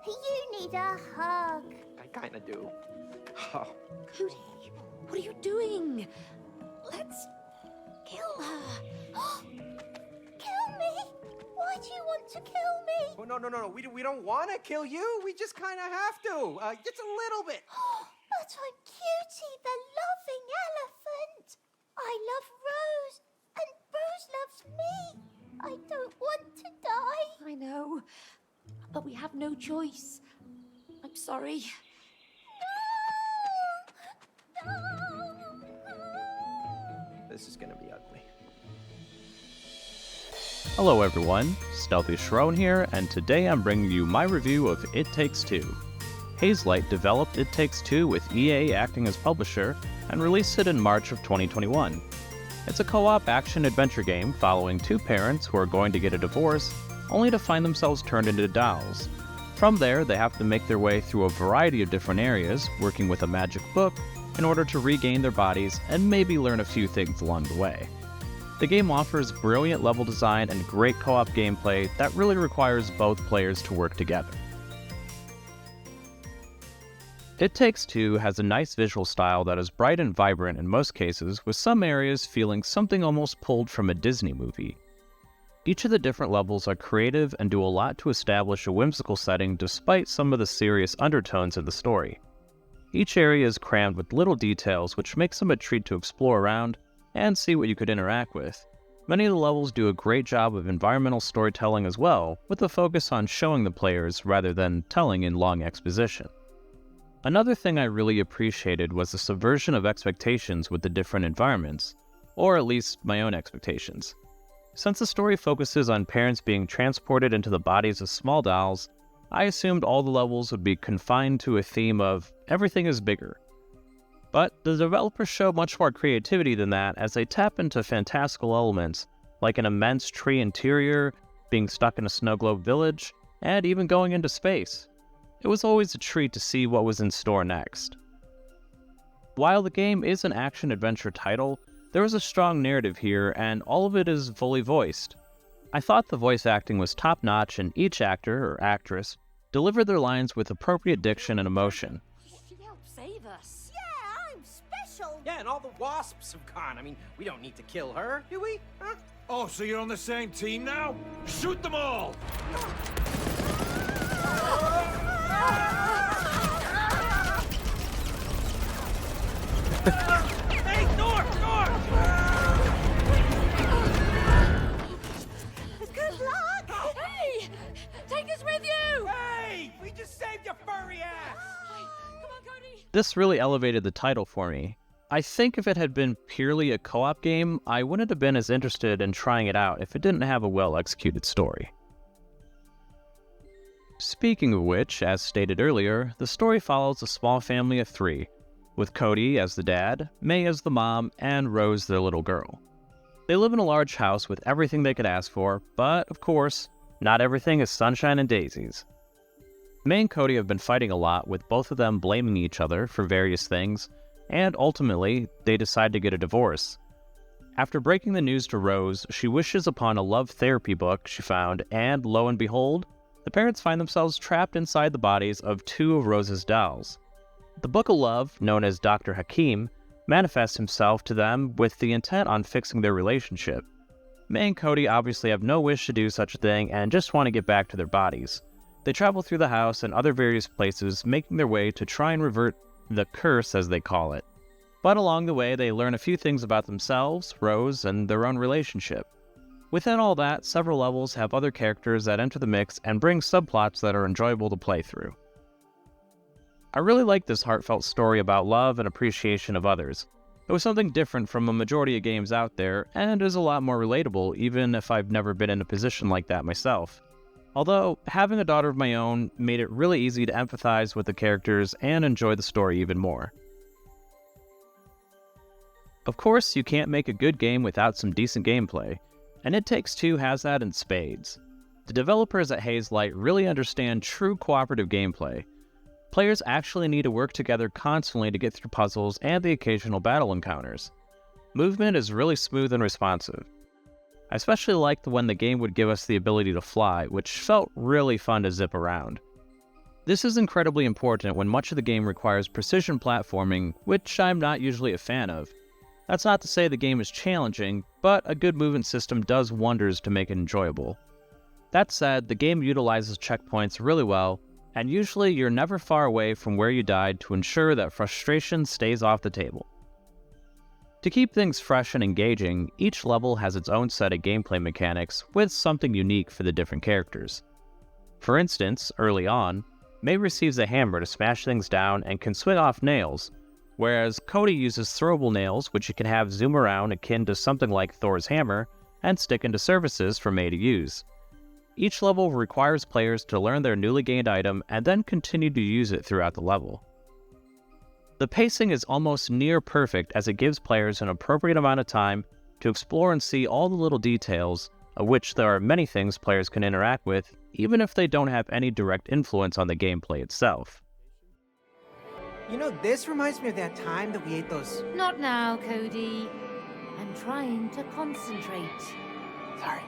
You need a hug. I kinda do. Oh. Cody, what are you doing? Let's kill her. Kill me? Why do you want to kill me? Oh, no. We don't want to kill you. We just kind of have to. Just a little bit. But I'm Cutie, the loving elephant. I love Rose, and Rose loves me. I don't want to die. I know, but we have no choice. I'm sorry. No. This is gonna be ugly. Hello everyone, StealthyShiroean here, and today I'm bringing you my review of It Takes Two. Hazelight developed It Takes Two with EA acting as publisher and released it in March of 2021. It's a co-op action-adventure game following two parents who are going to get a divorce, only to find themselves turned into dolls. From there, they have to make their way through a variety of different areas, working with a magic book, in order to regain their bodies and maybe learn a few things along the way. The game offers brilliant level design and great co-op gameplay that really requires both players to work together. It Takes Two has a nice visual style that is bright and vibrant in most cases, with some areas feeling something almost pulled from a Disney movie. Each of the different levels are creative and do a lot to establish a whimsical setting despite some of the serious undertones of the story. Each area is crammed with little details which makes them a treat to explore around and see what you could interact with. Many of the levels do a great job of environmental storytelling as well, with a focus on showing the players rather than telling in long exposition. Another thing I really appreciated was the subversion of expectations with the different environments, or at least my own expectations. Since the story focuses on parents being transported into the bodies of small dolls, I assumed all the levels would be confined to a theme of everything is bigger. But the developers show much more creativity than that as they tap into fantastical elements, like an immense tree interior, being stuck in a snow globe village, and even going into space. It was always a treat to see what was in store next. While the game is an action-adventure title, there is a strong narrative here, and all of it is fully voiced. I thought the voice acting was top-notch, and each actor or actress delivered their lines with appropriate diction and emotion. She helped save us. Yeah, I'm special. Yeah, and all the wasps have gone. I mean, we don't need to kill her, do we? Huh? Oh, so you're on the same team now? Shoot them all! Hey, North! Good luck. Hey! Take us with you! Hey! We just saved your furry ass! Come on, Cody! This really elevated the title for me. I think if it had been purely a co-op game, I wouldn't have been as interested in trying it out if it didn't have a well-executed story. Speaking of which, as stated earlier, the story follows a small family of three, with Cody as the dad, May as the mom, and Rose their little girl. They live in a large house with everything they could ask for, but, of course, not everything is sunshine and daisies. May and Cody have been fighting a lot, with both of them blaming each other for various things, and ultimately, they decide to get a divorce. After breaking the news to Rose, she wishes upon a love therapy book she found, and lo and behold, the parents find themselves trapped inside the bodies of two of Rose's dolls. The Book of Love, known as Dr. Hakim, manifests himself to them with the intent on fixing their relationship. May and Cody obviously have no wish to do such a thing and just want to get back to their bodies. They travel through the house and other various places, making their way to try and revert the curse, as they call it. But along the way, they learn a few things about themselves, Rose, and their own relationship. Within all that, several levels have other characters that enter the mix and bring subplots that are enjoyable to play through. I really like this heartfelt story about love and appreciation of others. It was something different from a majority of games out there, and is a lot more relatable even if I've never been in a position like that myself. Although, having a daughter of my own made it really easy to empathize with the characters and enjoy the story even more. Of course, you can't make a good game without some decent gameplay, and It Takes Two has that in spades. The developers at Hazelight really understand true cooperative gameplay. Players actually need to work together constantly to get through puzzles and the occasional battle encounters. Movement is really smooth and responsive. I especially liked when the game would give us the ability to fly, which felt really fun to zip around. This is incredibly important when much of the game requires precision platforming, which I'm not usually a fan of. That's not to say the game is challenging, but a good movement system does wonders to make it enjoyable. That said, the game utilizes checkpoints really well, and usually you're never far away from where you died to ensure that frustration stays off the table. To keep things fresh and engaging, each level has its own set of gameplay mechanics with something unique for the different characters. For instance, early on, May receives a hammer to smash things down and can swing off nails, whereas Cody uses throwable nails which you can have zoom around akin to something like Thor's hammer and stick into surfaces for May to use. Each level requires players to learn their newly gained item and then continue to use it throughout the level. The pacing is almost near perfect as it gives players an appropriate amount of time to explore and see all the little details, of which there are many things players can interact with, even if they don't have any direct influence on the gameplay itself. You know, this reminds me of that time that we ate those... Not now, Cody. I'm trying to concentrate. Sorry.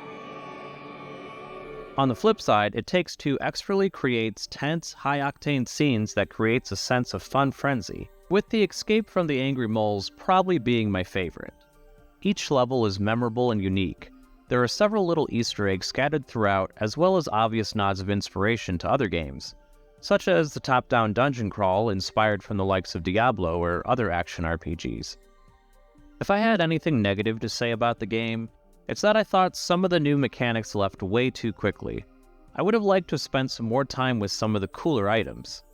On the flip side, It Takes Two expertly creates tense, high-octane scenes that creates a sense of fun frenzy, with the escape from the angry moles probably being my favorite. Each level is memorable and unique. There are several little Easter eggs scattered throughout, as well as obvious nods of inspiration to other games, such as the top-down dungeon crawl inspired from the likes of Diablo or other action RPGs. If I had anything negative to say about the game, it's that I thought some of the new mechanics left way too quickly. I would have liked to have spent some more time with some of the cooler items.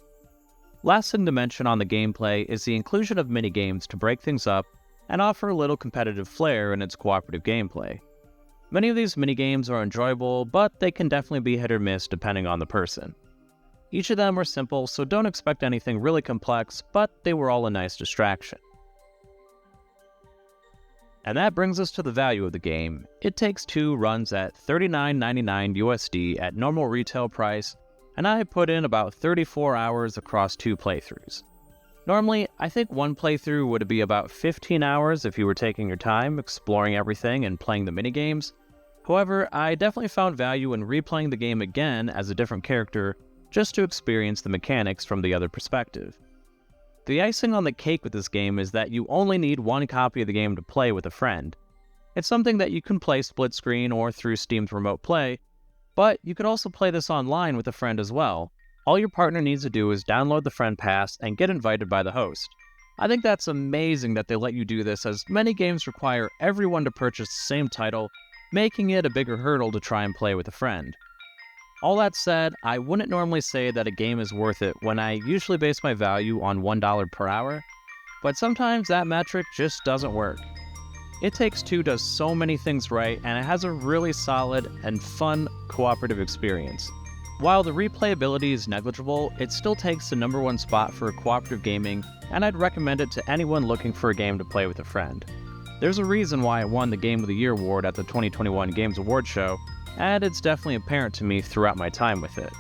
Last thing to mention on the gameplay is the inclusion of minigames to break things up and offer a little competitive flair in its cooperative gameplay. Many of these minigames are enjoyable, but they can definitely be hit or miss depending on the person. Each of them are simple, so don't expect anything really complex, but they were all a nice distraction. And that brings us to the value of the game. It Takes Two runs at $39.99 USD at normal retail price, and I put in about 34 hours across 2 playthroughs. Normally, I think one playthrough would be about 15 hours if you were taking your time, exploring everything and playing the minigames. However, I definitely found value in replaying the game again as a different character, just to experience the mechanics from the other perspective. The icing on the cake with this game is that you only need one copy of the game to play with a friend. It's something that you can play split screen or through Steam's Remote Play, but you could also play this online with a friend as well. All your partner needs to do is download the friend pass and get invited by the host. I think that's amazing that they let you do this, as many games require everyone to purchase the same title, making it a bigger hurdle to try and play with a friend. All that said, I wouldn't normally say that a game is worth it when I usually base my value on $1 per hour, but sometimes that metric just doesn't work. It Takes Two does so many things right, and it has a really solid and fun cooperative experience. While the replayability is negligible, it still takes the #1 spot for cooperative gaming, and I'd recommend it to anyone looking for a game to play with a friend. There's a reason why it won the Game of the Year award at the 2021 Games Awards show, and it's definitely apparent to me throughout my time with it.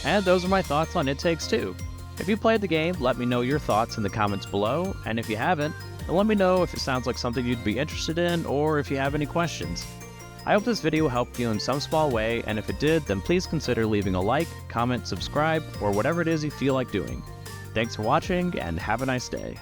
And those are my thoughts on It Takes Two. If you played the game, let me know your thoughts in the comments below, and if you haven't, then let me know if it sounds like something you'd be interested in or if you have any questions. I hope this video helped you in some small way, and if it did, then please consider leaving a like, comment, subscribe, or whatever it is you feel like doing. Thanks for watching, and have a nice day.